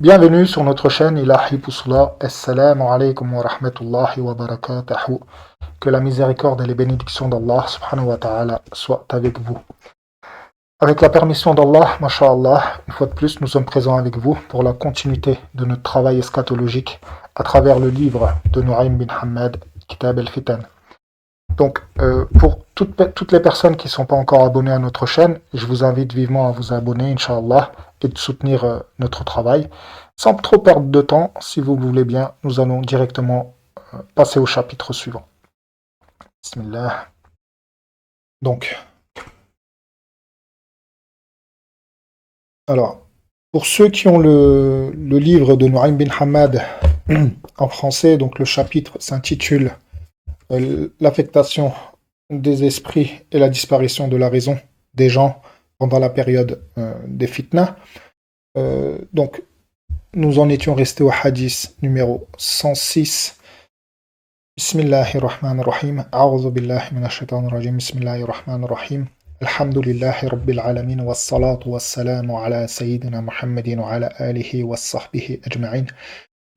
Bienvenue sur notre chaîne Ilahi Poussula. Assalamu alaikum wa rahmatullahi wa barakatuhu. Que la miséricorde et les bénédictions d'Allah subhanahu wa ta'ala soient avec vous. Avec la permission d'Allah, masha'Allah, une fois de plus, nous sommes présents avec vous pour la continuité de notre travail eschatologique à travers le livre de Nu'aym bin Hammad, Kitab al-Fitan. Donc, pour toutes les personnes qui ne sont pas encore abonnées à notre chaîne, je vous invite vivement à vous abonner, Inch'Allah, et de soutenir notre travail. Sans trop perdre de temps, si vous voulez bien, nous allons directement passer au chapitre suivant. Bismillah. Donc, alors, pour ceux qui ont le livre de Nu'aym bin Hammad en français, donc le chapitre s'intitule L'affectation des esprits et la disparition de la raison des gens pendant la période des fitnas. Donc, nous en étions restés au hadith numéro 106. Bismillahirrahmanirrahim. A'udhu billahi minash shaitanir rajim. Bismillahirrahmanirrahim. Alhamdulillahi rabbil alamin wassalatu wassalamu ala sayyidina Muhammadin wa ala alihi wa sahbihi ajma'in.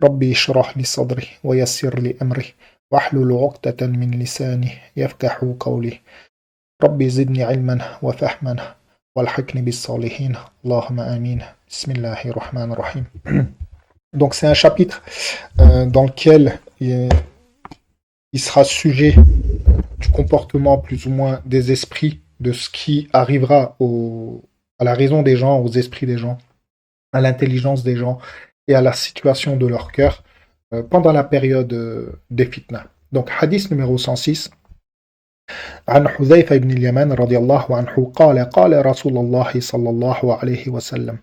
Rabbi shrah li sadri wa yassir li amri wahlul 'uqdatan min lisani yafqahu qawli. Rabbi zidni 'ilman wa fahman walhiqni bis salihin. Allahumma amin. Bismillahirrahmanirrahim. Donc c'est un chapitre dans lequel il sera sujet du comportement plus ou moins des esprits, de ce qui arrivera à la raison des gens, aux esprits des gens, à l'intelligence des gens et à la situation de leur cœur pendant la période des fitnas. Donc hadith numéro 106. عن حذيفة بن اليمان رضي الله عنه قال قال رسول الله صلى الله عليه وسلم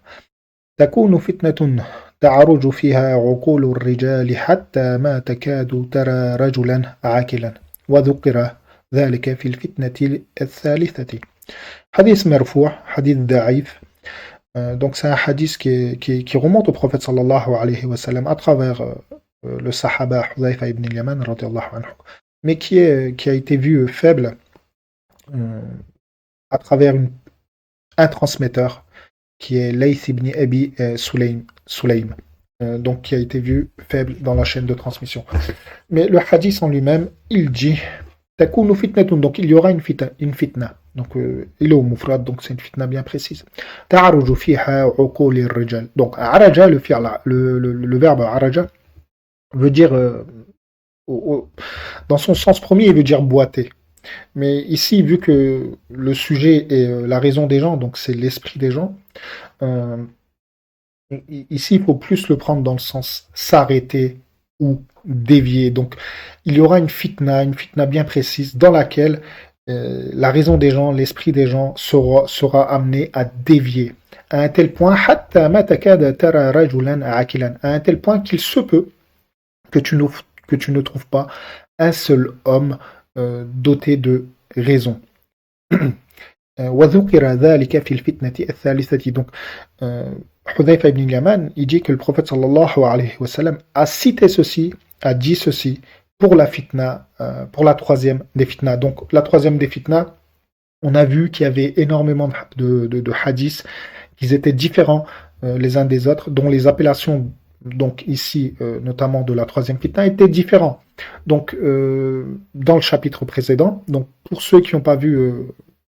تكون فتنة تعرج فيها عقول الرجال حتى ما تكاد ترى رجلا عاقلا وذكر ذلك في الفتنة الثالثة. Hadith مرفوع, hadith ضعيف. Donc c'est un hadith qui remonte au prophète sallallahu alayhi wa sallam à travers le sahaba Hudhayfa ibn al-Yaman radiyallahu anhu, mais qui a été vu faible à travers un transmetteur qui est Layth ibn Abi Sulaym, donc qui a été vu faible dans la chaîne de transmission. Mais le hadith en lui-même, il dit Takunu fitnatun, donc il y aura une fitna. Donc il est au mufrad, donc c'est une fitna bien précise. Ta'aruju fiha uquli ar-rijal. Donc araja, le verbe araja veut dire dans son sens premier, il veut dire boiter. Mais ici, vu que le sujet est la raison des gens, donc c'est l'esprit des gens, ici, il faut plus le prendre dans le sens s'arrêter ou dévier. Donc, il y aura une fitna bien précise, dans laquelle la raison des gens, l'esprit des gens sera amené à dévier. À un tel point, à un tel point qu'il se peut que tu ne trouves pas un seul homme doté de raison. وذكر ذلك في الفتنة الثالثة. Donc, Hudhayfa ibn Yaman, il dit que le prophète sallallahu alayhi wa sallam a cité ceci, a dit ceci pour la fitna, pour la troisième des fitnas. Donc, la troisième des fitnas, on a vu qu'il y avait énormément de hadiths qui étaient différents les uns des autres, dont les appellations, donc ici, notamment de la troisième fitna, étaient différents. Donc, dans le chapitre précédent, donc pour ceux qui n'ont pas vu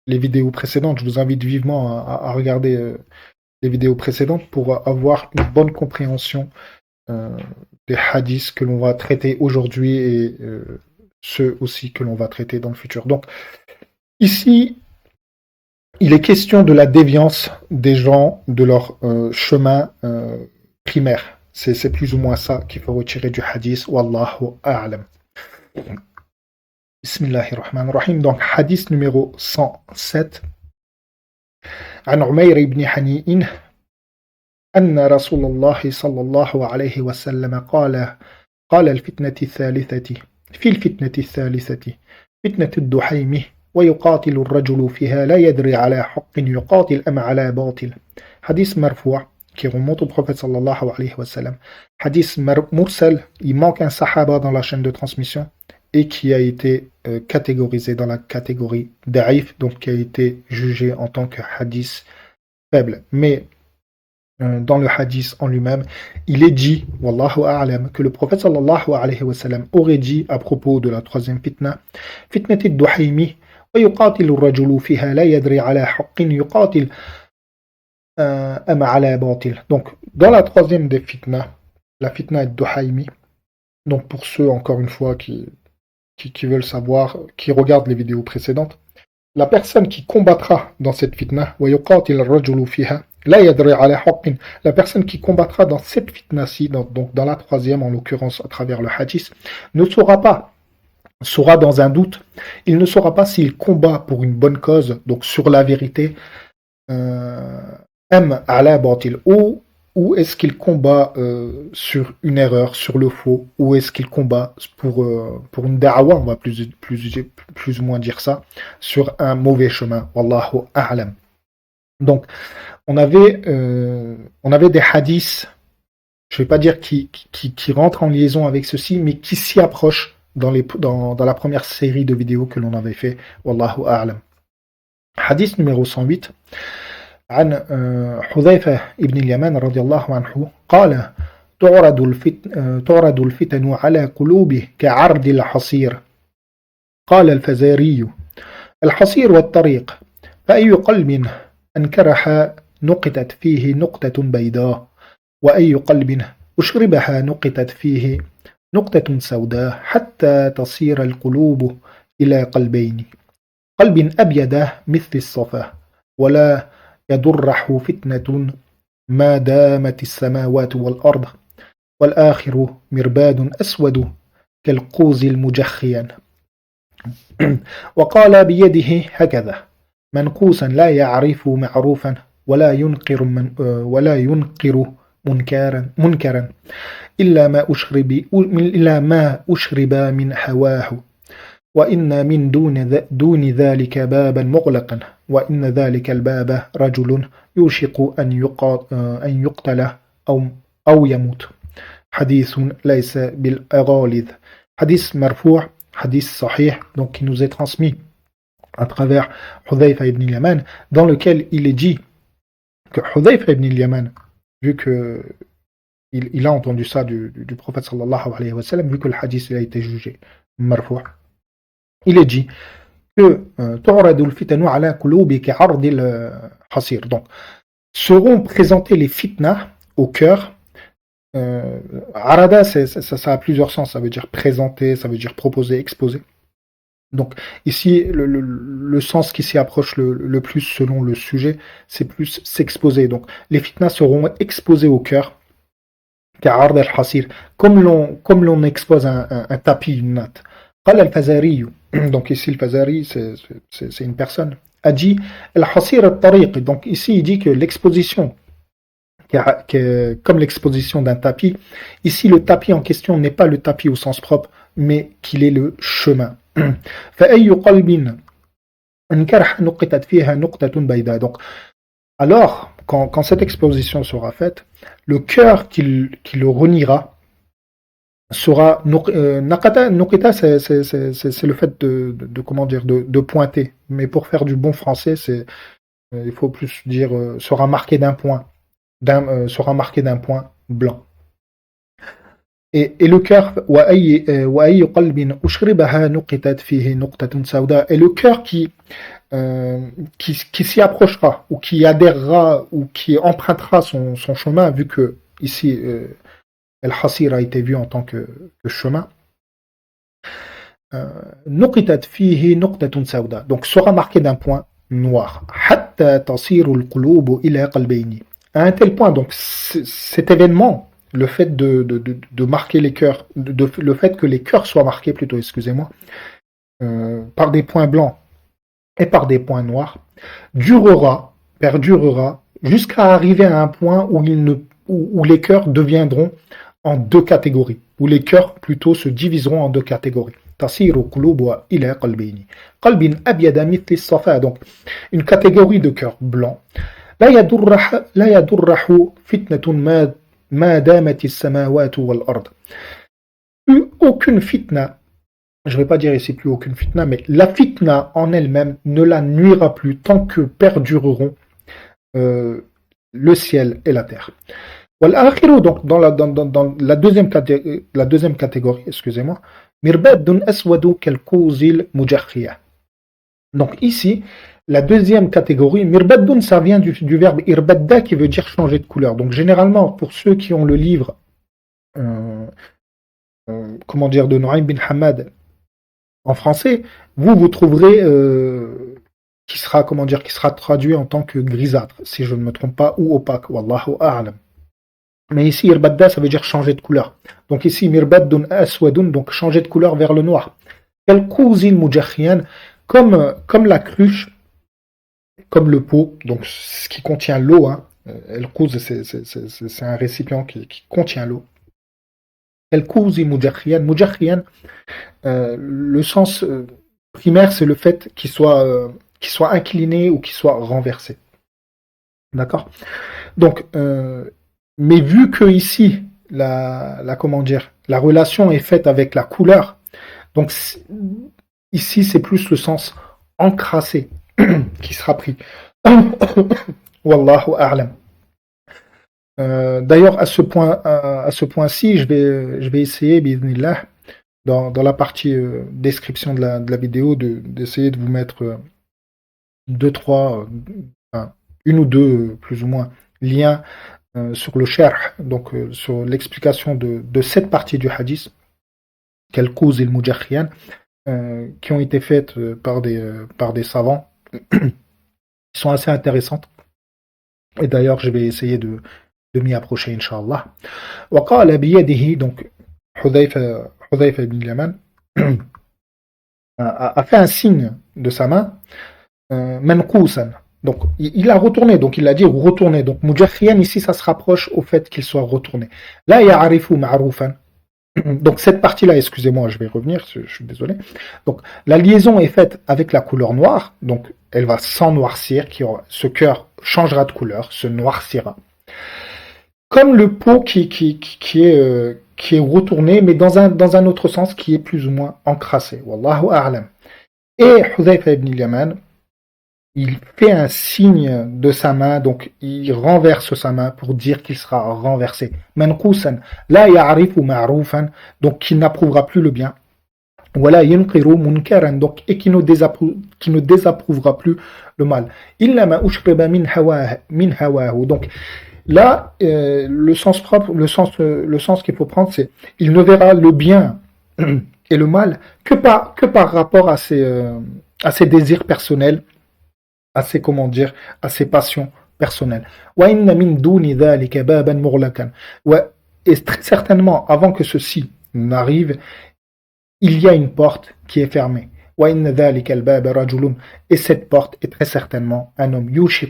les vidéos précédentes, je vous invite vivement à regarder les vidéos précédentes pour avoir une bonne compréhension des hadiths que l'on va traiter aujourd'hui et ceux aussi que l'on va traiter dans le futur. Donc, ici, il est question de la déviance des gens de leur chemin primaire. C'est plus ou moins ça qu'il faut retirer du hadith. Wallahu a'lam. Bismillahirrahmanirrahim. Donc, hadith numéro 107. عن عمير بن حنيء أن رسول الله صلى الله عليه وسلم قال الفتنة الثالثة في الفتنة الثالثة فتنة الدحيم ويقاتل الرجل فيها لا يدري على حق يقاتل أم على باطل. Hadith مرفوع qui remonte au prophète sallallahu alayhi wa sallam. Hadith mursal, il manque un sahaba dans la chaîne de transmission et qui a été catégorisé dans la catégorie da'if, donc qui a été jugé en tant que hadith faible. Mais dans le hadith en lui-même, il est dit, wallahu a'lam, que le prophète sallallahu alayhi wa sallam aurait dit à propos de la troisième fitna, fitnati ad-duhaymi, wa yuqatilu ar-rajulu fiha la yadri ala haqqin yuqatil am ala batil. Donc, dans la troisième des fitna, la fitna ad-duhaymi, donc pour ceux, encore une fois, qui veulent savoir, qui regardent les vidéos précédentes, la personne qui combattra dans cette fitna, la personne qui combattra dans cette fitna-ci, donc dans la troisième en l'occurrence à travers le hadith, ne sera dans un doute, il ne saura pas s'il combat pour une bonne cause, donc sur la vérité, ou est-ce qu'il combat sur une erreur, sur le faux, ou est-ce qu'il combat pour une da'wa, on va plus ou moins dire ça, sur un mauvais chemin. Wallahu a'lam. Donc, on avait des hadiths, je ne vais pas dire qui rentrent en liaison avec ceci, mais qui s'y approchent dans la première série de vidéos que l'on avait fait. Wallahu a'lam. Hadith numéro 108. عن حذيفة بن اليمان رضي الله عنه قال تعرض الفتن على قلوب كعرض الحصير. قال الفزاري الحصير والطريق فأي قلب أنكرها نقطت فيه نقطة بيضاء وأي قلب أشربها نقطت فيه نقطة سوداء حتى تصير القلوب إلى قلبين قلب أبيض مثل الصفا ولا يضرح فتنة ما دامت السماوات والأرض والآخر مرباد أسود كالقوز المجخيا وقال بيده هكذا منقوسا لا يعرف معروفا ولا ينقر منكرا إلا ما أشرب من هواه وإن من دون ذلك بابا مغلقا وإن ذلك الباب رجل يوشك أن يقتل أو يموت حديث ليس بالأغاليظ حديث مرفوع حديث صحيح donc qui nous est transmis à travers Hudhayfa ibn al-Yaman dans lequel il est dit que Hudhayfa ibn al-Yaman vu que il a entendu ça du prophète sallallahu alayhi wa sallam vu que le hadith il a été jugé marfou' il est dit que donc seront présentés les fitna au cœur. Arada, ça a plusieurs sens, ça veut dire présenter, ça veut dire proposer, exposer. Donc ici, le sens qui s'y approche le plus selon le sujet, c'est plus s'exposer. Donc les fitna seront exposés au cœur, comme l'on expose un tapis, une natte. قال الفزاري donc ici le Fazari c'est une personne a dit al-hasir al-tariq donc ici il dit que l'exposition comme l'exposition d'un tapis ici le tapis en question n'est pas le tapis au sens propre mais qu'il est le chemin فأي قلب انكرح نقطت فيها نقطة بيضاء donc alors quand cette exposition sera faite le cœur qui le reniera sera Nokita, c'est le fait de comment dire de pointer, mais pour faire du bon français, il faut plus dire sera marqué d'un point, blanc. Et le cœur et le cœur qui s'y approchera ou qui adhérera ou qui empruntera son chemin, vu que ici Al-Hasir a été vu en tant que chemin. Donc sera marqué d'un point noir. À un tel point, donc cet événement, le fait de marquer les cœurs, le fait que les cœurs soient marqués plutôt, excusez-moi, par des points blancs et par des points noirs, perdurera jusqu'à arriver à un point où les cœurs deviendront en deux catégories, où les cœurs plutôt se diviseront en deux catégories. Donc une catégorie de cœurs blancs. Aucune fitna, je ne vais pas dire ici plus aucune fitna, mais la fitna en elle-même ne la nuira plus tant que perdureront le ciel et la terre. والآخر, donc dans la deuxième catégorie, excusez-moi, مرباد أسود كالكوز المجخية. Donc ici, la deuxième catégorie, mirbadun, ça vient du verbe irbadda qui veut dire changer de couleur. Donc généralement, pour ceux qui ont le livre, comment dire, de Nuaym bin Hamad en français, vous trouverez qui sera, comment dire, qui sera traduit en tant que grisâtre, si je ne me trompe pas, ou opaque. Wallahu a'lam. Mais ici, irbadda, ça veut dire changer de couleur. Donc ici, mirbadun aswadun, donc changer de couleur vers le noir. Kalkouzil mujakhiyan, comme la cruche, comme le pot, donc ce qui contient l'eau, hein. El kouz, c'est un récipient qui contient l'eau. El kouzi mujakhiyan. Mujakhiyan, le sens primaire, c'est le fait qu'il soit incliné ou qu'il soit renversé. D'accord? Donc, mais vu que ici, comment dire, la relation est faite avec la couleur, donc ici, c'est plus le sens encrassé qui sera pris. Wallahu a'lam. D'ailleurs, à ce point-ci, je vais essayer, bismillah, dans la partie description de la vidéo, d'essayer de vous mettre une ou deux, plus ou moins, liens sur le sharh, donc sur l'explication de cette partie du hadith, Kalkouz et le Mujakhiyan, qui ont été faites par des savants, qui sont assez intéressantes. Et d'ailleurs, je vais essayer de m'y approcher, Inch'Allah. وقال بيده, donc Hudhayfa ibn Yaman a fait un signe de sa main, manqousan. Donc il a retourné, donc il a dit retourner. Donc Mujakhiyan ici, ça se rapproche au fait qu'il soit retourné. Là, ya'arifu ma'roufan. Donc cette partie-là, excusez-moi, je vais revenir, je suis désolé. Donc la liaison est faite avec la couleur noire, donc elle va s'ennoircir, ce cœur changera de couleur, se noircira. Comme le pot qui est retourné, mais dans un autre sens qui est plus ou moins encrassé. Wallahu a'lam. Et Hudhayfa ibn Yaman, il fait un signe de sa main, donc il renverse sa main pour dire qu'il sera renversé. Manqousan, la ya'rifu ma'roufan, donc qui n'approuvera plus le bien. Wala yunqiru munkaran, donc et qui ne désapprouvera plus le mal. Illa ma ushriba min hawahu. Donc là, le sens propre, le sens qu'il faut prendre, c'est il ne verra le bien et le mal que par rapport à ses désirs personnels, à ses passions personnelles. Et très certainement, avant que ceci n'arrive, il y a une porte qui est fermée. Et cette porte est très certainement un homme. Il se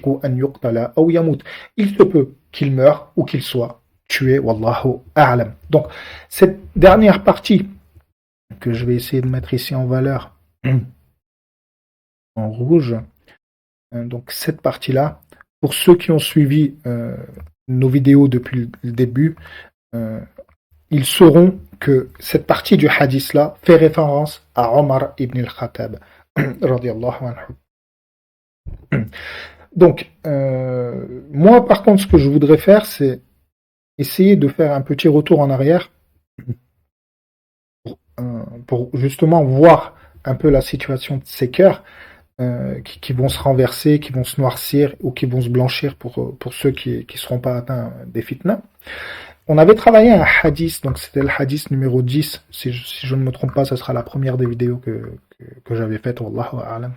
peut qu'il meure ou qu'il soit tué. Wallahu a'lam. Donc, cette dernière partie, que je vais essayer de mettre ici en valeur, en rouge, donc cette partie-là, pour ceux qui ont suivi nos vidéos depuis le début, ils sauront que cette partie du hadith-là fait référence à Omar ibn al-Khattab, radiallahu anhu. Donc, moi par contre, ce que je voudrais faire, c'est essayer de faire un petit retour en arrière pour justement voir un peu la situation de ces cœurs qui vont se renverser, qui vont se noircir ou qui vont se blanchir pour ceux qui ne seront pas atteints des fitnas. On avait travaillé un hadith, donc c'était le hadith numéro 10, si je ne me trompe pas, ce sera la première des vidéos que j'avais faites, wallahu a'lam,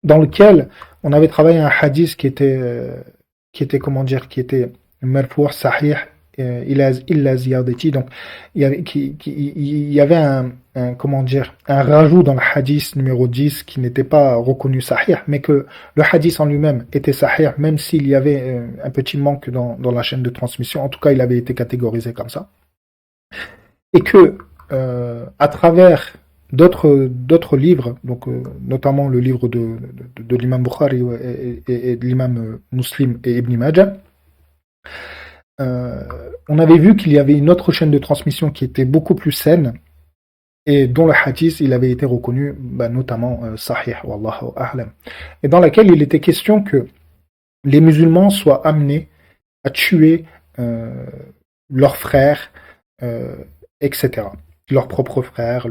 dans lequel on avait travaillé un hadith qui était marfou' sahih, illa ziyadati, donc il y avait un rajout dans le hadith numéro 10 qui n'était pas reconnu sahih, mais que le hadith en lui-même était sahih, même s'il y avait un petit manque dans la chaîne de transmission. En tout cas, il avait été catégorisé comme ça. Et que, à travers d'autres livres, donc notamment le livre de l'imam Bukhari et de l'imam Muslim et Ibn Majah, on avait vu qu'il y avait une autre chaîne de transmission qui était beaucoup plus saine et dont le hadith il avait été reconnu notamment sahih, wallahu a'lam, et dans laquelle il était question que les musulmans soient amenés à tuer euh, leurs frères, euh, etc. Leurs propres frères,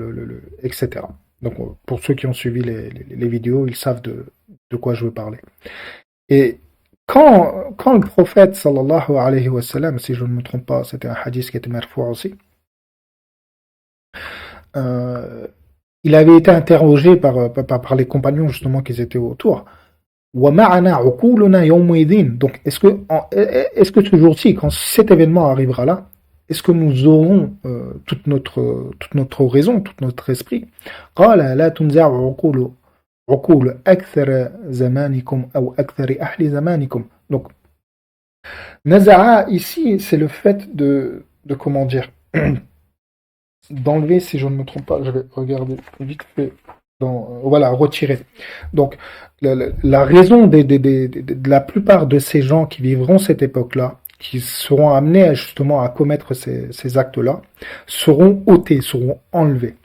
etc. Donc, pour ceux qui ont suivi les vidéos, ils savent de quoi je veux parler. Et quand le prophète, sallallahu alayhi wa sallam, si je ne me trompe pas, c'était un hadith qui était marfou aussi, euh, il avait été interrogé par les compagnons justement qui étaient autour. وَمَعَنَا عُقُولُنَا يَوْمَئِذٍ. Donc, est-ce que ce jour-ci, quand cet événement arrivera là, est-ce que nous aurons toute notre raison, tout notre esprit? قال لا تنزع عقول أكثر زمانكم أو أكثر أهل زمانكم. Donc, naza'a ici, c'est le fait de comment dire, d'enlever, si je ne me trompe pas, je vais regarder vite fait, voilà, retirer. Donc, la raison de la plupart de ces gens qui vivront cette époque-là, qui seront amenés justement à commettre ces actes-là, seront ôtés, seront enlevés.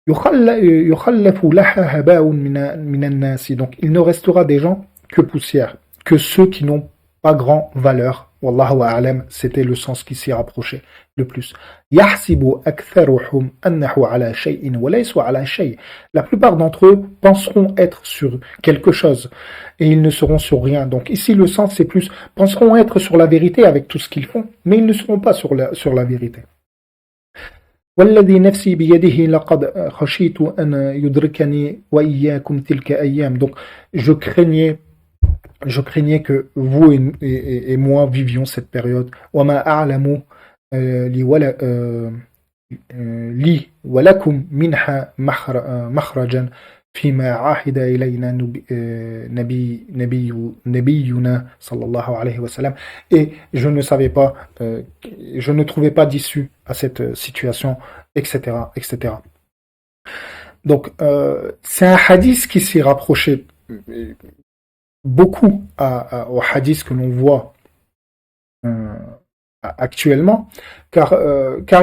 يخلف لها هباء من الناس. Donc, il ne restera des gens que poussière, que ceux qui n'ont pas grand valeur. Wallahu a'lam, c'était le sens qui s'y rapprochait le plus. يحسب أكثرهم أنه على شيء وليسوا على شيء. La plupart d'entre eux penseront être sur quelque chose et ils ne seront sur rien. Donc ici le sens c'est plus penseront être sur la vérité avec tout ce qu'ils font, mais ils ne seront pas sur la vérité. والذي نفسي بيده لقد خشيت أن يدركني وإياكم تلك أيام. Donc je craignais que vous et moi vivions cette période. وما أعلم لي ولكم منها مخرجا فيما عاهد إلينا نبينا صلى الله عليه وسلم. Et je ne savais pas, je ne trouvais pas d'issue à cette situation, etc., etc. Donc, c'est un hadith qui s'est rapproché beaucoup au hadith que l'on voit actuellement, car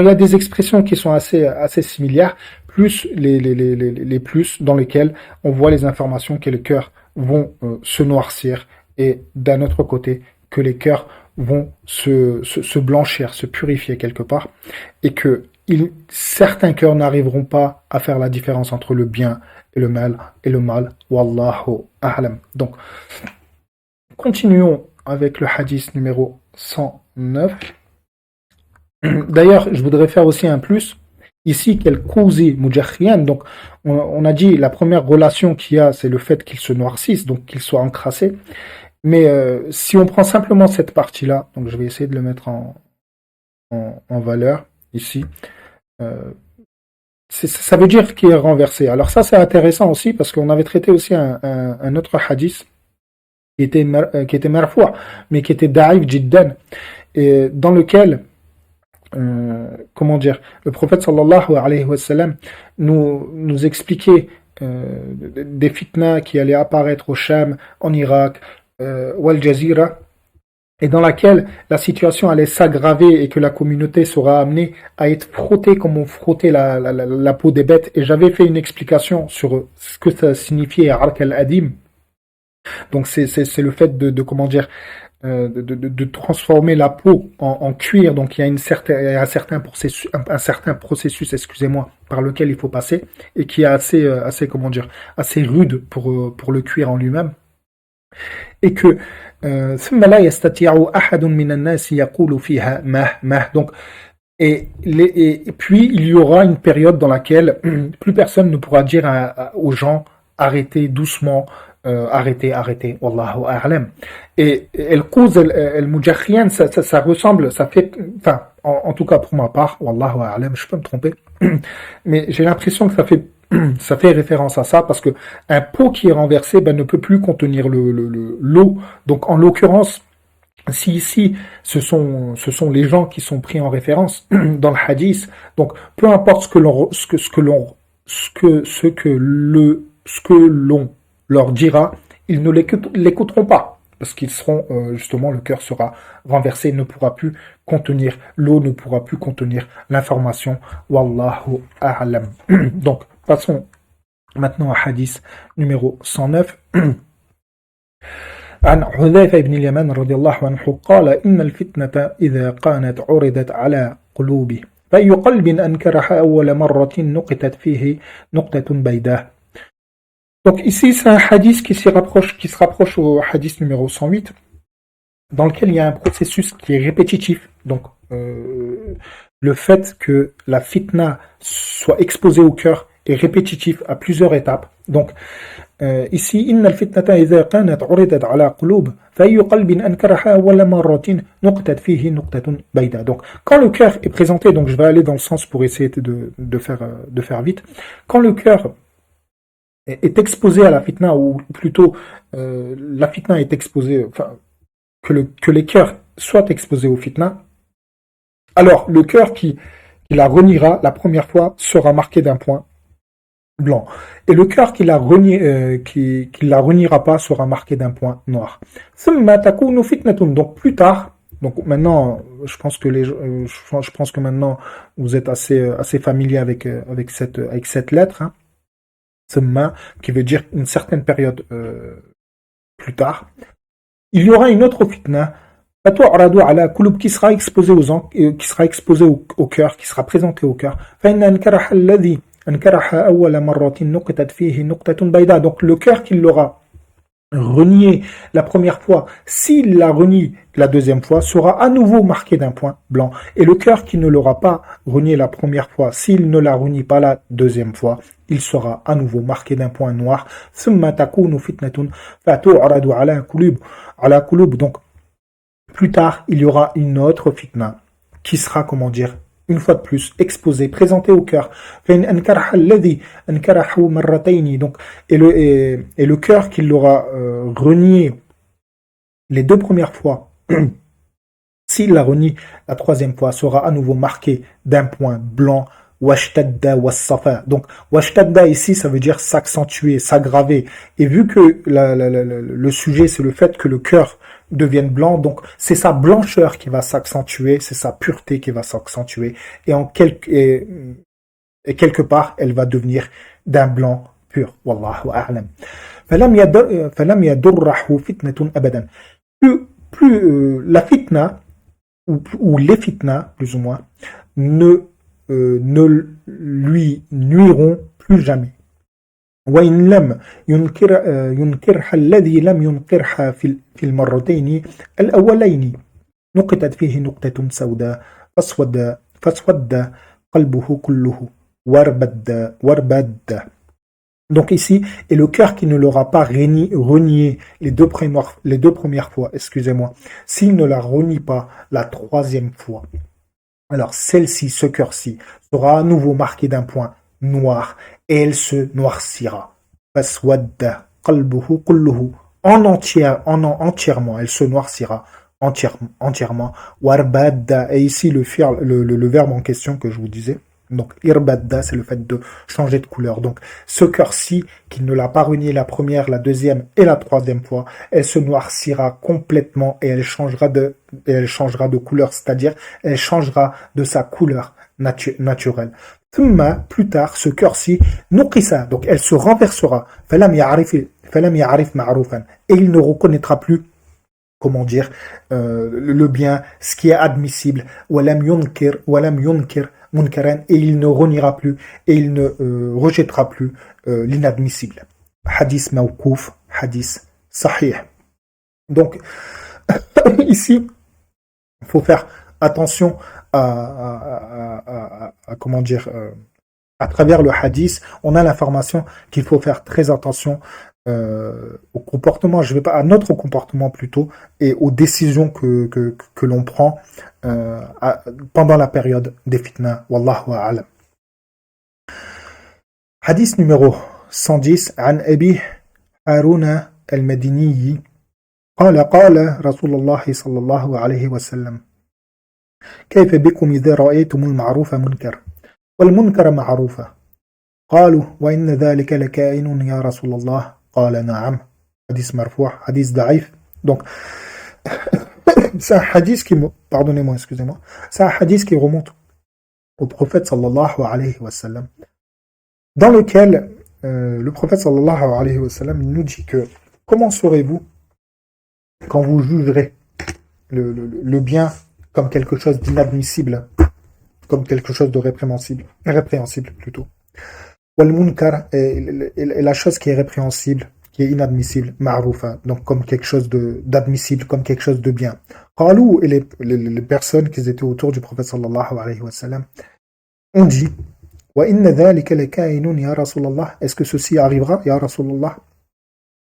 il y a des expressions qui sont assez similaires, plus les plus dans lesquelles on voit les informations que les cœurs vont se noircir, et d'un autre côté, que les cœurs vont se blanchir, se purifier quelque part, et que certains cœurs n'arriveront pas à faire la différence entre le bien et le mal, wallahu a'lam. Donc, continuons avec le hadith numéro 109. D'ailleurs, je voudrais faire aussi un plus. Ici, quel kouzi mujakhriyan. Donc, on a dit la première relation qu'il y a, c'est le fait qu'il se noircisse, donc qu'il soit encrassé. Mais si on prend simplement cette partie-là, donc je vais essayer de le mettre en valeur ici. Ça veut dire qu'il est renversé. Alors ça, c'est intéressant aussi parce qu'on avait traité aussi un autre hadith qui était marfou', mais qui était da'if jiddan, et dans lequel comment dire, le prophète sallallahu alayhi wa sallam nous expliquait des fitnas qui allaient apparaître au Sham, en Irak, ou Al Jazeera, et dans laquelle la situation allait s'aggraver et que la communauté sera amenée à être frottée comme on frottait la peau des bêtes. Et j'avais fait une explication sur ce que ça signifiait Arq al-Adim. Donc c'est le fait de comment dire, de transformer la peau en cuir. Donc il y a un certain processus, excusez-moi, par lequel il faut passer et qui est assez comment dire, assez rude pour le cuir en lui-même. Et que ثم لا يستطيع أحد من الناس يقول فيها مه. Donc et puis il y aura une période dans laquelle plus personne ne pourra dire aux gens arrêtez doucement, arrêtez, wallahu a'lam. Et el cause el mujakhriyan, ça ressemble, ça fait, enfin, en tout cas pour ma part, wallahu a'lam, je peux me tromper, mais j'ai l'impression que ça fait référence à ça, parce que un pot qui est renversé ne peut plus contenir l'eau. Donc en l'occurrence, si ici ce sont les gens qui sont pris en référence dans le hadith, donc peu importe ce que l'on leur dira, ils ne l'écouteront pas, parce qu'ils seront justement, le cœur sera renversé, ne pourra plus contenir l'eau, ne pourra plus contenir l'information. Wallahu a'lam. Donc passons maintenant à hadith numéro 109. عن حذيفة بن اليمان رضي الله عنه قال إن الفتنة إذا كانت عرضت على قلوب فأي قلب أنكرها أول مرة نقطت فيه نقطة بيداء. Donc ici c'est un hadith qui se rapproche au hadith numéro 108 dans lequel il y a un processus qui est répétitif. Donc le fait que la fitna soit exposée au cœur est répétitif à plusieurs étapes. Donc ici, إن الفتنة إذا كانت عرضت على قلوب فأي قلب أنكرها أول مرة نقطت فيه نقطة بيضاء. Donc quand le cœur est présenté, donc je vais aller dans le sens pour essayer de faire vite. Quand le cœur est exposé à la fitna, ou plutôt la fitna est exposée, enfin que les cœurs soient exposés au fitna, alors le cœur qui la reniera la première fois sera marqué d'un point blanc. Et le cœur qui la reniera pas sera marqué d'un point noir. Donc plus tard, donc maintenant, je pense que maintenant vous êtes assez familier avec cette lettre, hein, qui veut dire une certaine période plus tard. Il y aura une autre fitna qui sera exposée au cœur, qui sera présentée au cœur. Donc le cœur qui l'aura renié la première fois, s'il la renie la deuxième fois, sera à nouveau marqué d'un point blanc. Et le cœur qui ne l'aura pas renié la première fois, s'il ne la renie pas la deuxième fois, il sera à nouveau marqué d'un point noir. Donc plus tard, il y aura une autre fitna qui sera, comment dire, une fois de plus, exposé, présenté au cœur. Donc, et le cœur qui l'aura renié les deux premières fois, s'il la renie la troisième fois, sera à nouveau marqué d'un point blanc. Donc, washtadda ici, ça veut dire s'accentuer, s'aggraver. Et vu que le sujet, c'est le fait que le cœur devienne blanc, donc c'est sa blancheur qui va s'accentuer, c'est sa pureté qui va s'accentuer, et quelque part, elle va devenir d'un blanc pur. Wallahu a'lam. فلم يضره فتنة أبدا. Plus la fitna, ou les fitnas, plus ou moins, ne lui nuiront plus jamais. وإن لم ينكرها الذي لم ينكرها في المرتين الأولين نقطت فيه نقطة سوداء فاسود قلبه كله واربد. Donc ici, et le cœur qui ne l'aura pas renié les deux premières fois, excusez-moi, s'il ne la renie pas la troisième fois, alors celle-ci, ce cœur-ci, sera à nouveau marqué d'un point noir, et elle se noircira. Entièrement, elle se noircira entièrement. Et ici le verbe en question que je vous disais, donc irbadda, c'est le fait de changer de couleur. Donc ce cœur-ci, qui ne l'a pas renié la première, la deuxième et la troisième fois, elle se noircira complètement et elle changera de couleur, c'est-à-dire elle changera de sa couleur naturelle. Plus tard, ce cœur-ci, nuqisa, donc elle se renversera, falam ya'rif ma'roufan, et il ne reconnaîtra plus, comment dire, le bien, ce qui est admissible, walam yunkir munkaran, et il ne reniera plus, et il ne rejettera plus l'inadmissible. Hadith mawkouf, hadith sahih. Donc, ici, il faut faire attention à comment dire, à travers le hadith, on a l'information qu'il faut faire très attention au comportement, à notre comportement plutôt, et aux décisions que l'on prend pendant la période des fitna. Wallahu a'lam. Hadith numéro 110, عن أبي هارون المديني قال رسول الله صلى الله عليه وسلم كيف بكم إذا رأيتم المعروف منكر والمنكر معروفة قالوا وإن ذلك لكائن يا رسول الله قال نعم. Hadith marfou', hadith da'if. Donc c'est un hadith pardonnez-moi, excusez-moi, c'est un hadith qui remonte au prophète sallallahu alayhi wa sallam, dans lequel le prophète sallallahu alayhi wa sallam nous dit que comment saurez-vous quand vous jugerez le bien comme quelque chose d'inadmissible, comme quelque chose de répréhensible plutôt. Wal munkar est la chose qui est répréhensible, qui est inadmissible, ma'roufa, donc comme quelque chose d'admissible, comme quelque chose de bien. Qalou, et les personnes qui étaient autour du prophète sallallahu alayhi wa sallam ont dit wa inna dhalika lakainun ya Rasulallah, est-ce que ceci arrivera ya Rasulallah?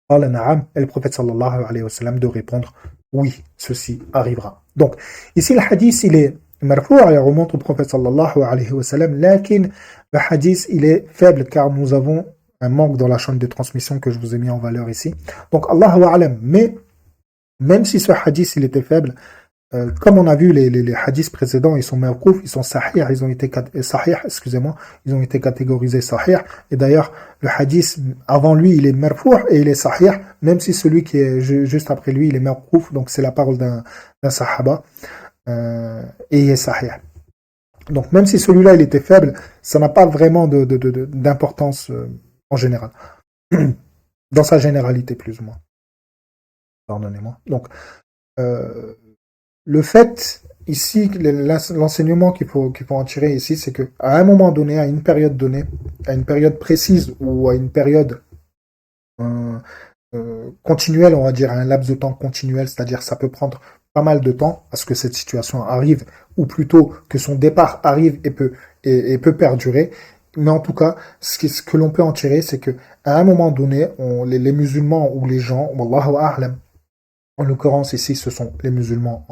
Qala na'am, et le prophète sallallahu alayhi wa sallam de répondre oui, ceci arrivera. Donc ici le hadith il est marfou', il remonte au prophète sallallahu alayhi wa sallam, lakin le hadith il est faible car nous avons un manque dans la chaîne de transmission que je vous ai mis en valeur ici. Donc Allahu a'lam, mais même si ce hadith il était faible, comme on a vu les hadiths précédents, ils sont mawqouf, ils sont sahih, ils ont été catégorisés sahih. Et d'ailleurs, le hadith avant lui, il est marfou' et il est sahih, même si celui qui est juste après lui, il est mawqouf, donc c'est la parole d'un sahaba, et il est sahih. Donc même si celui-là il était faible, ça n'a pas vraiment d'importance en général, dans sa généralité plus ou moins. Pardonnez-moi. Donc le fait ici, l'enseignement qu'il faut en tirer ici, c'est qu'à un moment donné, à une période donnée, à une période précise ou à une période continuelle, on va dire, à un laps de temps continuel, c'est-à-dire ça peut prendre pas mal de temps à ce que cette situation arrive, ou plutôt que son départ arrive et peut perdurer. Mais en tout cas, ce que l'on peut en tirer, c'est que à un moment donné, les musulmans ou les gens, wallahu a'lam, en l'occurrence ici, ce sont les musulmans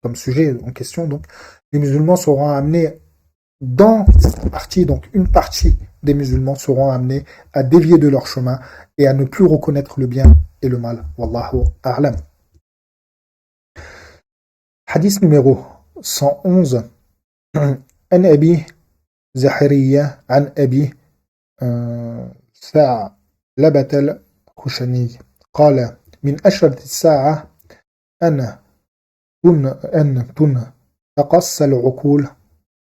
comme sujet en question. Donc, les musulmans seront amenés dans cette partie, donc une partie des musulmans seront amenés à dévier de leur chemin et à ne plus reconnaître le bien et le mal. Wallahu a'lam. Hadith numéro 111. An Abi Zahiriya, an Abi Tha'labat al-Khushani. قال من أشرة الساعة أن تقص العقول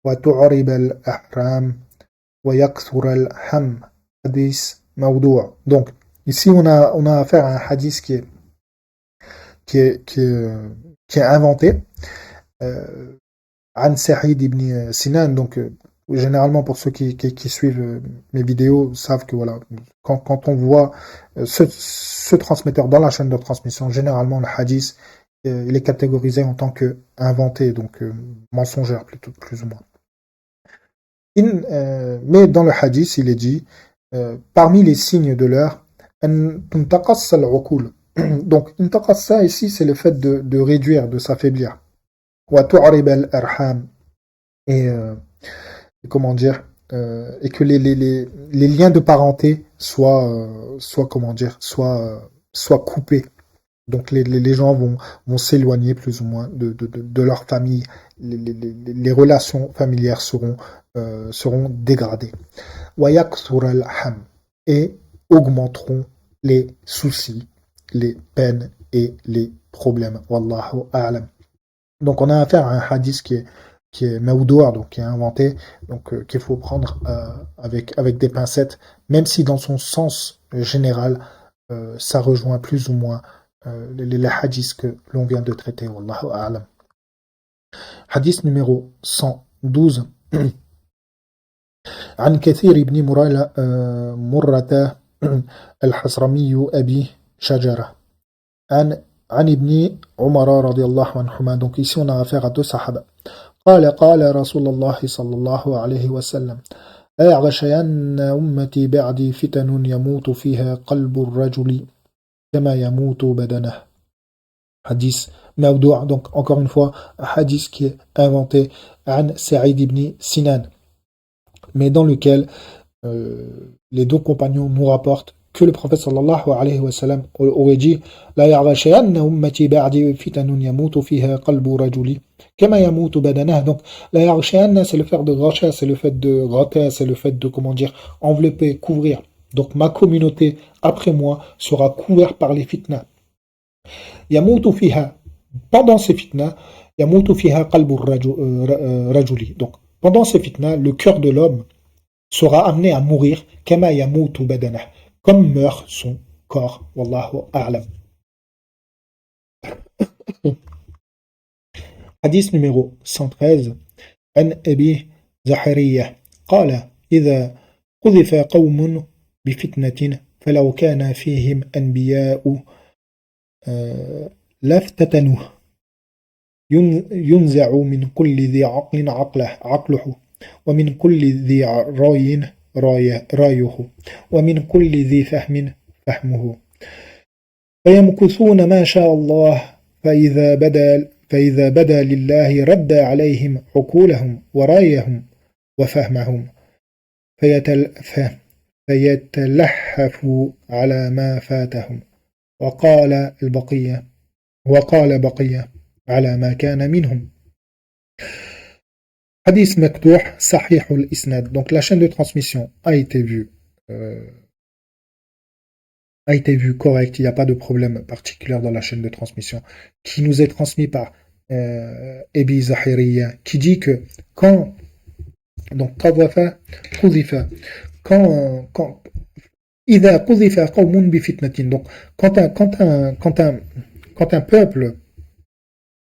وتعرب الأحرام ويكثر الهم. Hadith موضوع. Donc ici on a affaire à un hadith qui est inventé. An Sa'id ibn Sinan. Donc généralement pour ceux qui suivent mes vidéos savent que voilà, quand on voit ce transmetteur dans la chaîne de transmission, généralement le hadith il est catégorisé en tant que inventé, donc mensongère plutôt, plus ou moins. Mais dans le hadith, il est dit parmi les signes de l'heure, donc intaqassa ici, c'est le fait de réduire, de s'affaiblir. Wa tu'rib al-arham, et comment dire, et que les liens de parenté soient coupés. Donc les gens vont s'éloigner plus ou moins de leur famille. Les relations familières seront dégradées. وَيَكْثُرَ الْحَمْ, et augmenteront les soucis, les peines et les problèmes. Wallahu a'lam. Donc on a affaire à un hadith qui est mawdou', donc qui est inventé, donc qu'il faut prendre avec des pincettes, même si dans son sens général, ça rejoint plus ou moins les hadiths que l'on vient de traiter. Wallahu a'lam. Hadith numéro 112. عن كثير بن مرة الحصرمي أبي شجرة عن ابن عمر رضي الله عنهما. Donc ici on a affaire à deux sahaba. قال رسول الله صلى الله عليه وسلم لا يغشين أمتي بعدي فتن يموت فيها قلب الرجل كما يموت بدنه. Hadith mawdou', donc encore une fois un hadith qui est inventé عن Sa'id ibn Sinan, mais dans lequel les deux compagnons nous rapportent que le prophète sallallahu alayhi wa sallam aurait dit la yaghshayanna ummati ba'di fitanun yamutu fiha qalbu rajuli kama yamutu badanah. Donc la yaghshayanna, c'est le fait de ghasha, c'est le fait de gratter, c'est le fait de, comment dire, envelopper, couvrir. Donc ma communauté après moi sera couverte par les fitnas. Yamutu fiha, pendant ces fitnas, yamutu fiha qalbu rajuli. Donc pendant ces fitnas, le cœur de l'homme sera amené à mourir kama yamutu badanah, comme meurt son corps. Wallahu a'lam. Hadith numéro 113. عن أبي زحرية قال إذا قذف قوم بفتنة فلو كان فيهم أنبياء لافتتنوه ينزع من كل ذي عقل عقله ومن كل ذي راي رايه ومن كل ذي فهم فهمه فيمكثون ما شاء الله فإذا بدا لله رد عليهم عقولهم ورايهم وفهمهم فيتلحفوا على ما فاتهم وقال بقية على ما كان منهم. Hadith Maktour, Sahih al-Isnad. Donc la chaîne de transmission a été vue correcte, il n'y a pas de problème particulier dans la chaîne de transmission, qui nous est transmis par Abi Zahiriya, qui dit que quand إذا قذف قوم بفتنة, donc quand un peuple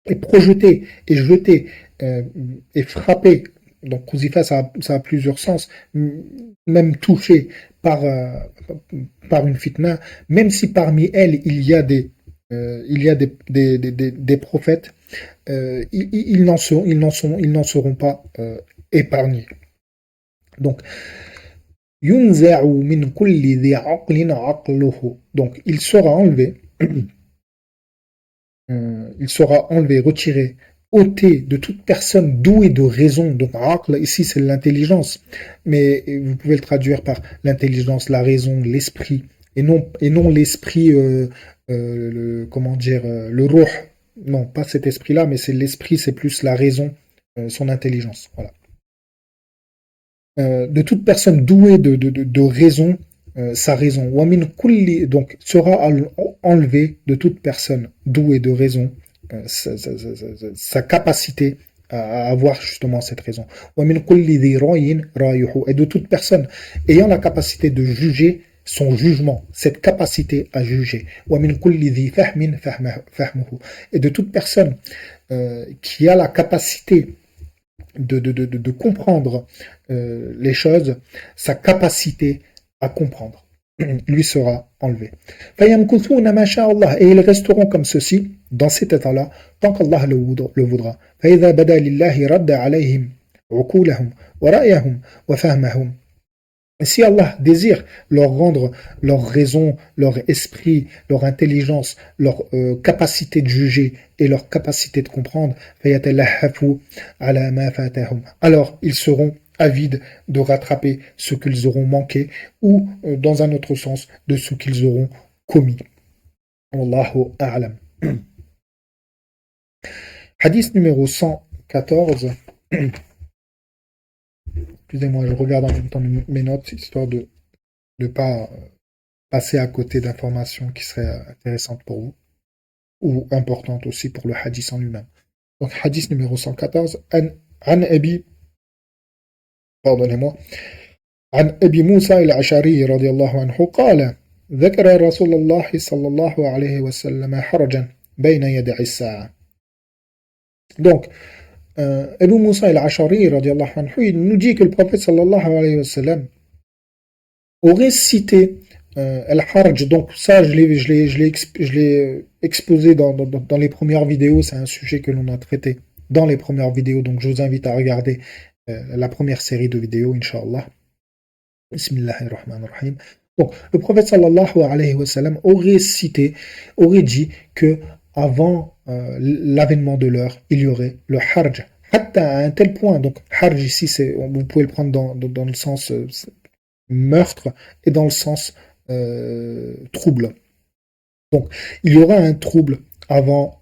est projeté et jeté et frappé, donc Kuzifa ça a plusieurs sens, même touché par une fitna, même si parmi elles il y a des prophètes, ils n'en seront pas épargnés. Donc donc il sera enlevé, retiré, ôté de toute personne douée de raison. Donc aql ici c'est l'intelligence, mais vous pouvez le traduire par l'intelligence, la raison, l'esprit, et non l'esprit, le ruh. Non, pas cet esprit-là, mais c'est l'esprit, c'est plus la raison, son intelligence. Voilà. De toute personne douée de raison, sa raison. Wamin kulli, donc sera enlevé de toute personne douée de raison, sa capacité à avoir justement cette raison. Wamin kulli dhi ra'yin ra'yuhu, et de toute personne ayant la capacité de juger, son jugement, cette capacité à juger. Wamin kulli dhi fahmin fahmuhu, et de toute personne qui a la capacité de comprendre les choses, sa capacité à comprendre lui sera enlevée. Et ils resteront comme ceci, dans cet état-là, tant qu'Allah le voudra. Et si Allah désire leur rendre leur raison, leur esprit, leur intelligence, leur capacité de juger et leur capacité de comprendre, alors ils seront avides de rattraper ce qu'ils auront manqué, ou dans un autre sens, de ce qu'ils auront commis. Wallahu a'lam. Hadith numéro 114. Excusez-moi, je regarde en même temps mes notes, histoire de ne pas passer à côté d'informations qui seraient intéressantes pour vous, ou importantes aussi pour le hadith en lui-même. Donc, hadith numéro 114, An Abi, pardonnez-moi, عن أبي موسى الأشعري رضي الله عنه قال ذكر رسول الله صلى الله عليه وسلم حرجا بين يدي الساعة. Donc, Abu Musa al-Ash'ari, radiallahu anhu, il nous dit que le prophète sallallahu alayhi wa sallam aurait cité al-Harj. Donc ça, je l'ai exposé dans les premières vidéos. C'est un sujet que l'on a traité dans les premières vidéos. Donc je vous invite à regarder la première série de vidéos, Inch'Allah. Bismillahirrahmanirrahim. Donc le prophète sallallahu alayhi wa sallam aurait dit que avant l'avènement de l'heure, il y aurait le harj. Hatta à un tel point, donc harj ici, vous pouvez le prendre dans le sens meurtre et dans le sens trouble. Donc il y aura un trouble avant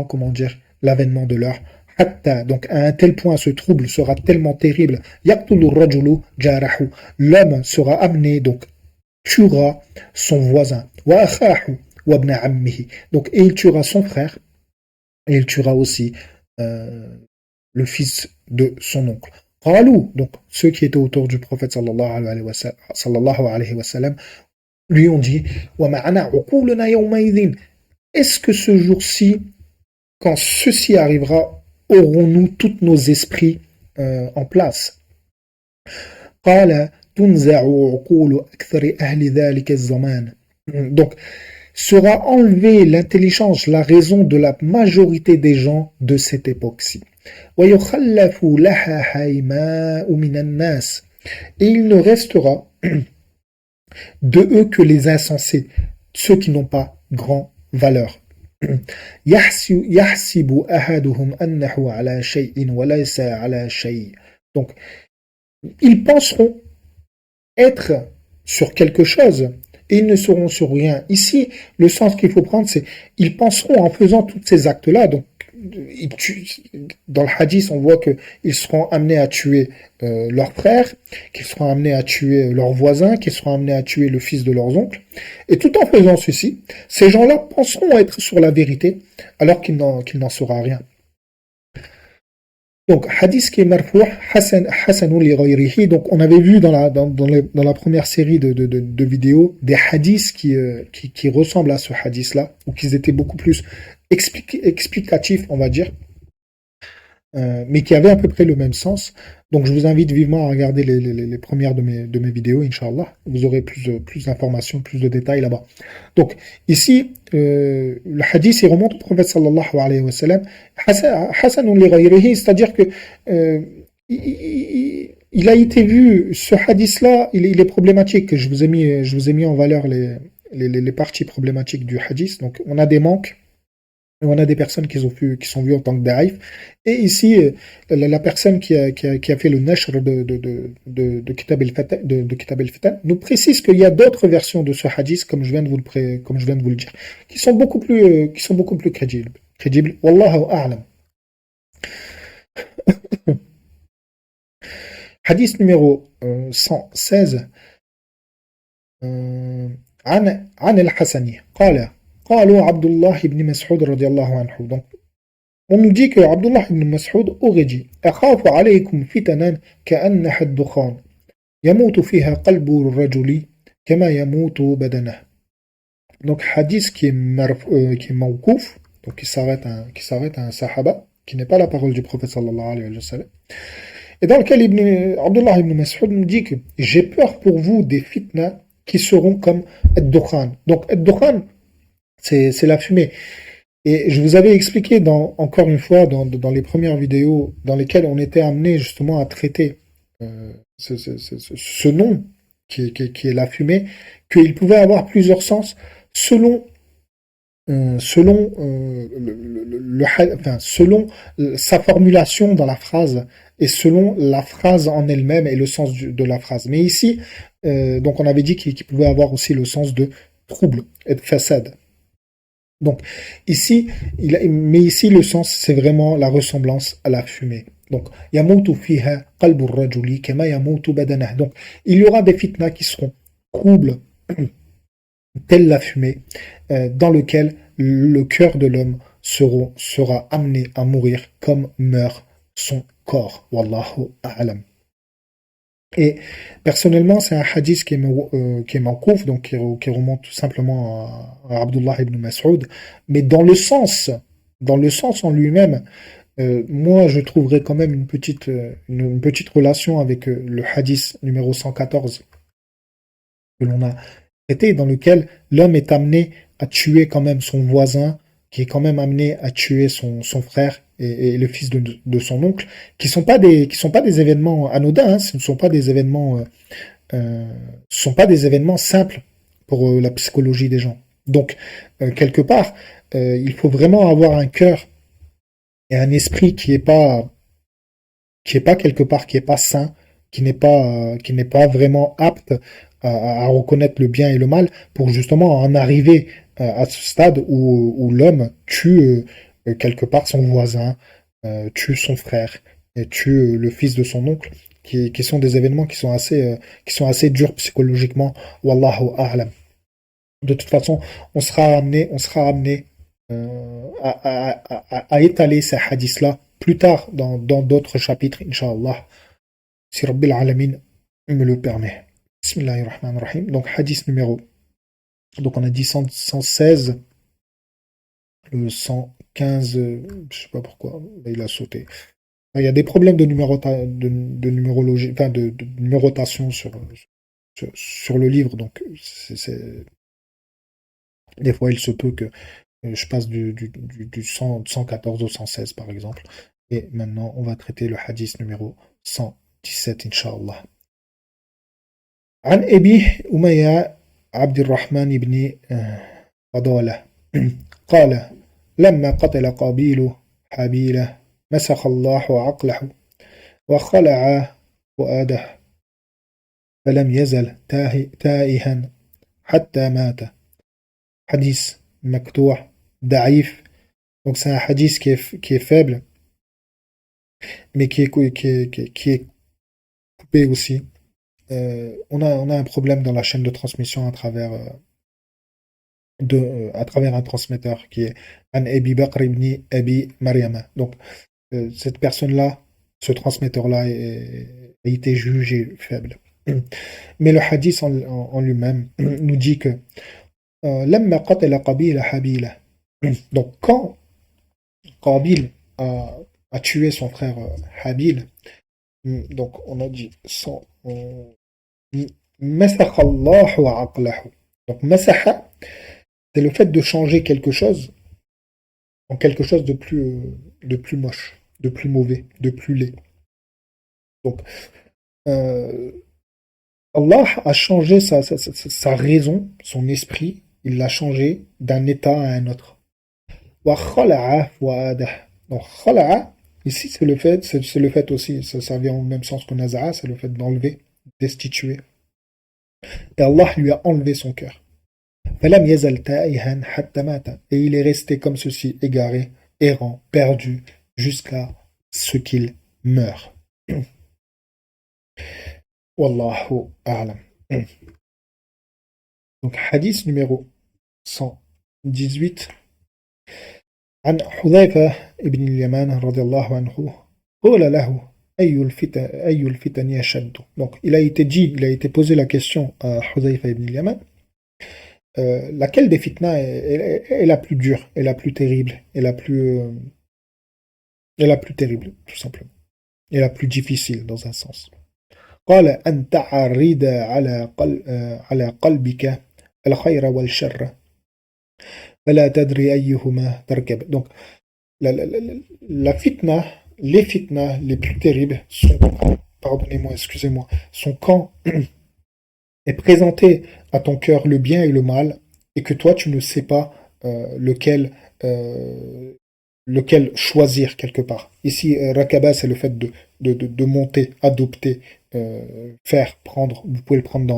comment dire, l'avènement de l'heure. Hatta, donc à un tel point, ce trouble sera tellement terrible. Yaqtulu rajulu jarahu, l'homme sera amené, donc tuera son voisin. Wa akhahu. Donc, et il tuera son frère, et il tuera aussi le fils de son oncle. Qalou, donc ceux qui étaient autour du prophète sallallahu alayhi wa sallam lui ont dit wa ma'ana uquluna yawma idhin, est-ce que ce jour-ci, quand ceci arrivera, aurons-nous tous nos esprits en place? قال تنزع عقول أكثر أهل ذلك الزمان. Donc, sera enlevée l'intelligence, la raison de la majorité des gens de cette époque-ci. ويخلف لها حيماء من الناس. Et il ne restera de eux que les insensés, ceux qui n'ont pas grand valeur. يحسب أحدهم أنه على شيء وليس على شيء. Donc, ils penseront être sur quelque chose et ils ne seront sur rien. Ici, le sens qu'il faut prendre, c'est ils penseront en faisant tous ces actes-là. Donc, dans le hadith, on voit qu'ils seront amenés à tuer leurs frères, qu'ils seront amenés à tuer leurs voisins, qu'ils seront amenés à tuer le fils de leurs oncles. Et tout en faisant ceci, ces gens-là penseront être sur la vérité, alors qu'il n'en sera rien. Donc, hadith qui est marfou', hasanun li ghayrihi. Donc, on avait vu dans la première série de vidéos des hadiths qui ressemblent à ce hadith-là, ou qui étaient beaucoup plus explicatifs, on va dire, mais qui avaient à peu près le même sens. Donc, je vous invite vivement à regarder les premières de mes vidéos, Inch'Allah. Vous aurez plus d'informations, plus de détails là-bas. Donc, ici, le hadith, il remonte au prophète sallallahu alayhi wa sallam, hasanun li ghayrihi, c'est-à-dire que il a été vu, ce hadith-là, il est problématique. Je vous ai mis en valeur les parties problématiques du hadith. Donc, on a des manques. On a des personnes qui sont vues en tant que daïf. Et ici, la personne qui a fait le nashr de Kitab al-Fitan nous précise qu'il y a d'autres versions de ce hadith, comme je viens de vous le dire, qui sont beaucoup plus crédibles. Wallahu a'lam. Hadith numéro 116. عن الحسني قال قالوا عبد الله بن مسعود رضي الله عنه. Donc, on nous dit que Abdullah ibn Mas'ud aurait dit أخاف عليكم فتنا كأنها الدخان يموت فيها قلب الرجل كما يموت بدنه. Donc, hadith qui est mawkouf, donc qui s'arrête à un sahaba, qui n'est pas la parole du prophète sallallahu alayhi wa sallam, et dans lequel Abdullah ibn Mas'ud nous dit que j'ai peur pour vous des fitnas qui seront comme ad-dukhan. Donc, ad-dukhan, c'est la fumée. Et je vous avais expliqué encore une fois dans les premières vidéos dans lesquelles on était amené justement à traiter ce nom qui est la fumée, qu'il pouvait avoir plusieurs sens selon selon sa formulation dans la phrase et selon la phrase en elle-même et le sens de la phrase. Mais ici, donc on avait dit qu'il pouvait avoir aussi le sens de trouble et de façade. Donc ici, mais ici le sens c'est vraiment la ressemblance à la fumée. Donc yamutu fiha qalbu rajuli kama yamutu badanah. Donc il y aura des fitnas qui seront troubles telle la fumée, dans lequel le cœur de l'homme sera amené à mourir comme meurt son corps. Wallahu a'lam. Et personnellement, c'est un hadith qui est mawkouf, donc qui remonte tout simplement à Abdullah ibn Mas'ud, mais dans le sens en lui-même, moi je trouverais quand même une petite relation avec le hadith numéro 114 que l'on a traité, dans lequel l'homme est amené à tuer quand même son voisin, qui est quand même amené à tuer son frère et le fils de son oncle, qui sont pas des événements anodins, hein, ce ne sont pas des événements simples pour la psychologie des gens. Donc quelque part, il faut vraiment avoir un cœur et un esprit qui est pas quelque part, qui est pas sain, qui n'est pas vraiment apte à reconnaître le bien et le mal, pour justement en arriver à ce stade où l'homme tue quelque part son voisin, tue son frère, et tue le fils de son oncle, qui sont des événements qui sont assez durs psychologiquement. Wallahu a'lam. De toute façon, on sera amené à étaler ces hadiths-là plus tard dans d'autres chapitres, Inch'Allah, si Rabbil Alamin me le permet. Bismillahirrahmanirrahim. Donc, hadith numéro. Donc, on a dit 116. le 115, je sais pas pourquoi, il a sauté. Il y a des problèmes de, de numérologie, enfin de numérotation sur le livre, donc des fois il se peut que je passe du 114 au 116 par exemple. Et maintenant, on va traiter le hadith numéro 117, Inch'Allah. عن أبي أمية عبد الرحمن بن فضالة قال لما قتل قابيل حابيله مسخ الله عقله وخلع فؤاده فلم يزل تائها حتى مات. Hadith مقطوع ضعيف. Donc c'est un hadith qui est faible, mais qui est coupé aussi. On a un problème dans la chaîne de transmission à travers un transmetteur qui est An Abi Bakr ibn Abi Maryama. Donc, cette personne-là, ce transmetteur-là a été jugé faible. Mais le hadith en lui-même nous dit que Lamma qatala Qabila Habila. Donc, quand Qabil a tué son frère Habil, donc on a dit Masakhallahu aqlahu. Donc, masaha, c'est le fait de changer quelque chose en quelque chose de plus moche, de plus mauvais, de plus laid. Donc, euh, Allah a changé sa raison, son esprit, il l'a changé d'un état à un autre. Wa khala'a fu'adah. Donc, khala'a, ici, c'est le fait aussi, ça vient au même sens que naza'a, c'est le fait d'enlever, destituer. Et Allah lui a enlevé son cœur. فلم يزل تائها حتى مات. Et il est resté comme ceci, égaré, errant, perdu, jusqu'à ce qu'il meure. Wallahu a'lam. Donc, hadith numéro 118. عن حذيفة ابن اليمان رضي الله عنه قال له أي الفتن يشد. Donc, il a été posé la question à Hudhayfa ibn al-Yaman. Laquelle des fitnas est la plus dure, est la plus terrible, est la plus terrible, tout simplement, et la plus difficile dans un sens. قال أن تعرض على قلبك الخير والشر فلا تدري أيهما تركب. Donc la fitna, les fitnas les plus terribles sont, pardonnez-moi, excusez-moi, sont quand est présenté à ton cœur le bien et le mal, et que toi tu ne sais pas lequel choisir quelque part. Ici, rakaba, c'est le fait de monter, adopter, faire, prendre. Vous pouvez le prendre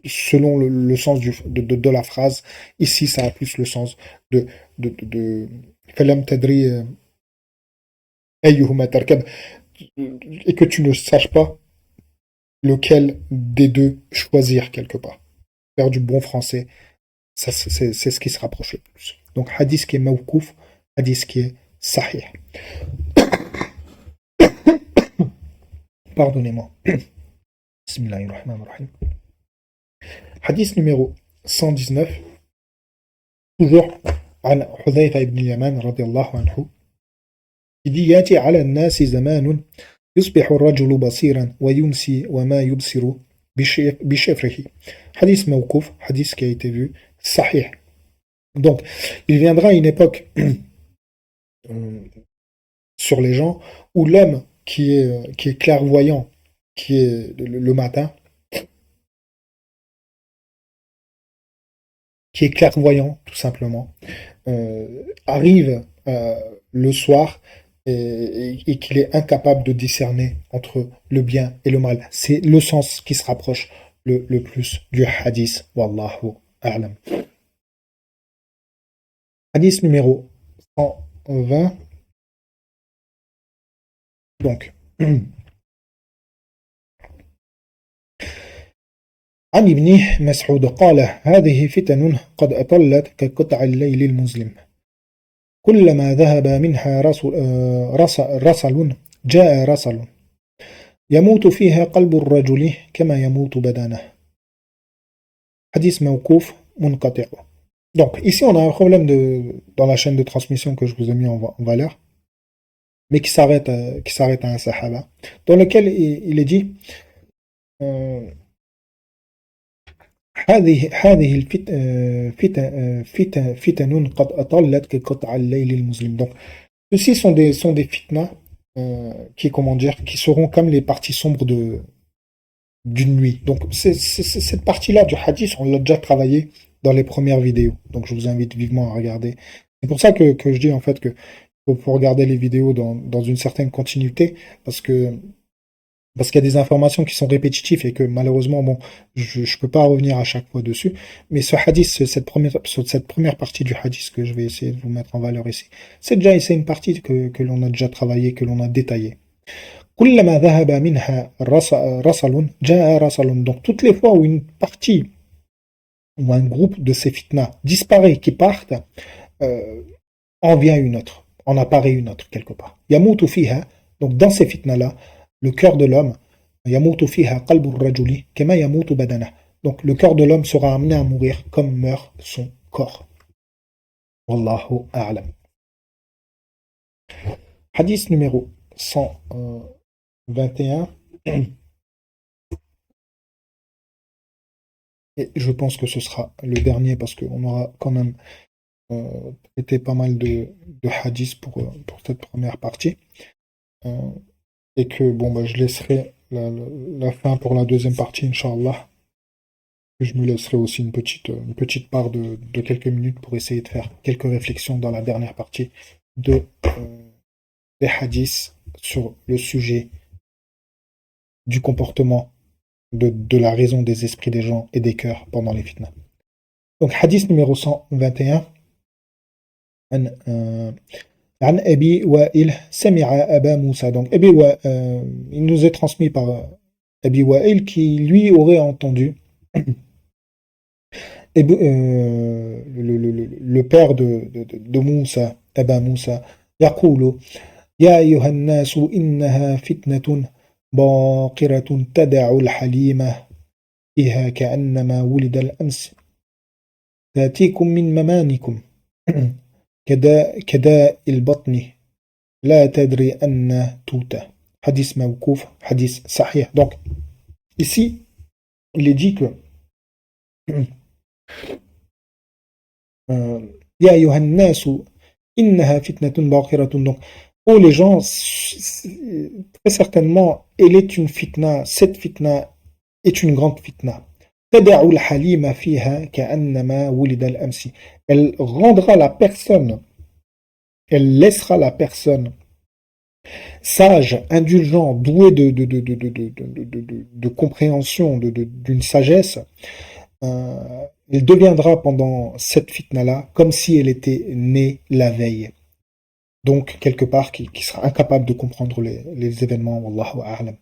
selon le sens de la phrase. Ici, ça a plus le sens de falam tadri ayyuhuma tarkab, et que tu ne saches pas lequel des deux choisir quelque part. Faire du bon français, ça, c'est ce qui se rapproche le plus. Donc, hadith qui est mawkouf, hadith qui est sahih. Pardonnez-moi. Bismillahirrahmanirrahim. Hadith numéro 119. Toujours عن حذيفة بن اليمان رضي الله عنه. Il dit يأتي على الناس زمان يصبح الرجل بصيرا ويمسي وما يبصر بشفره. Hadith mawkouf, hadith qui a été vu, sahih. Donc, il viendra une époque sur les gens où l'homme qui est clairvoyant, qui est le matin, qui est clairvoyant tout simplement, arrive le soir et qu'il est incapable de discerner entre le bien et le mal. C'est le sens qui se rapproche le plus du hadith. Wallahu a'lam. Hadith numéro 120. Donc, عن ابن مسعود قال هذه فتن قد أطلت كقطع الليل المظلم كلما ذهب منها رسل جاء رسل يموت فيها قلب الرجل كما يموت بدنه. حديث موقوف منقطع. Donc, ici, on a un problème dans la chaîne de transmission que je vous ai mis en valeur, mais qui s'arrête à un sahaba, dans lequel il est dit euh, هذه فتن قد أطلت كقطع الليل المظلم. Donc, ceux-ci sont des fitnas qui, comment dire, qui seront comme les parties sombres d'une nuit. Donc, cette partie-là du hadith, on l'a déjà travaillé dans les premières vidéos. Donc, je vous invite vivement à regarder. C'est pour ça que je dis en fait que faut regarder les vidéos dans une certaine continuité, parce qu'il y a des informations qui sont répétitives et que malheureusement, bon, je ne peux pas revenir à chaque fois dessus. Mais ce hadith, cette première partie du hadith que je vais essayer de vous mettre en valeur ici, c'est une partie que l'on a déjà travaillé, que l'on a détaillée. كلما ذهب منها رسل جاء رسل. Donc toutes les fois où une partie ou un groupe de ces fitnas disparaît, qui partent, en vient une autre, en apparaît une autre quelque part. يموت فيها. Donc dans ces fitnas-là, le cœur de l'homme, يموت فيها قلب الرجل كما يموت بدنه. Donc le cœur de l'homme sera amené à mourir comme meurt son corps. Wallahu a'lam. Hadith numéro 121. Et je pense que ce sera le dernier parce qu'on aura quand même traité pas mal de hadiths pour cette première partie. Et que bon, bah, je laisserai la fin pour la deuxième partie, Inch'Allah. Et je me laisserai aussi une petite part de quelques minutes pour essayer de faire quelques réflexions dans la dernière partie des hadiths sur le sujet du comportement de la raison des esprits des gens et des cœurs pendant les fitnas. Donc, hadith numéro 121. عن أبي وائل سمع أبا موسى. Donc, il nous est transmis par Abi Wa'il qui, lui, aurait entendu le père de Moussa, Aba Moussa, يقول يا أيها الناس إنها فتنة باقرة تدع الحليم فيها كأنما ولد الأمس تأتيكم من ممانكم كداء البطن لا تدري أن توتة. Hadith mawkouf, hadith sahih. Donc, ici, il est dit que Ya ayyuhan nasu innaha fitnatun baqiratun. Donc, oh les gens, très certainement, elle est une fitna. Cette fitna est une grande fitna. تدع الحليم فيها كأنما ولد الأمس. Elle rendra la personne, elle laissera la personne sage, indulgent, doué de compréhension, d'une sagesse. Elle deviendra pendant cette fitna-là comme si elle était née la veille. Donc, quelque part, qui sera incapable de comprendre les événements. Wallahu a'lam.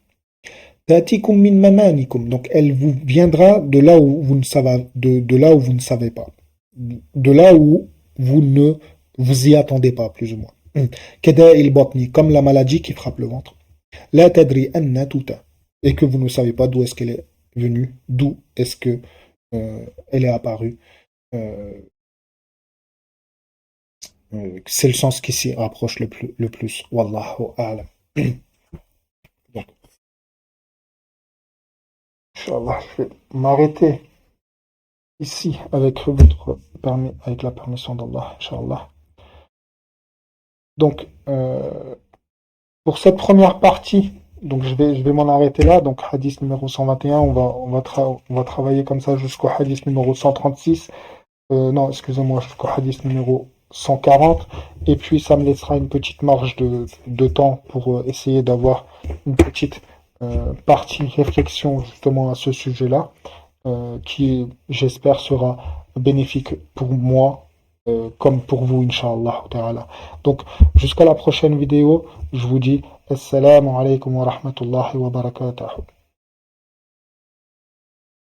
Ta'tikum min mamanikum. Donc, elle vous viendra de là où vous ne savez, de là où vous ne savez pas. De là où vous ne vous y attendez pas, plus ou moins. Kada il batni, comme la maladie qui frappe le ventre. La tadri anna tuta. Et que vous ne savez pas d'où est-ce qu'elle est venue, d'où est-ce que elle est apparue. C'est le sens qui s'y rapproche le plus. Wallahu a'lam. Donc, Inch'Allah, je vais m'arrêter ici avec la permission d'Allah, Inch'Allah. Donc, pour cette première partie, donc je vais m'en arrêter là. Donc, hadith numéro 121, on va travailler comme ça jusqu'au hadith numéro 136. Non, excusez-moi, jusqu'au hadith numéro 140. Et puis, ça me laissera une petite marge de temps pour essayer d'avoir une petite partie réflexion justement à ce sujet-là, qui, j'espère, sera bénéfique pour moi, comme pour vous, Inch'Allah ta'ala. Donc, jusqu'à la prochaine vidéo, je vous dis Assalamu alaikum wa rahmatullahi wa barakatuh.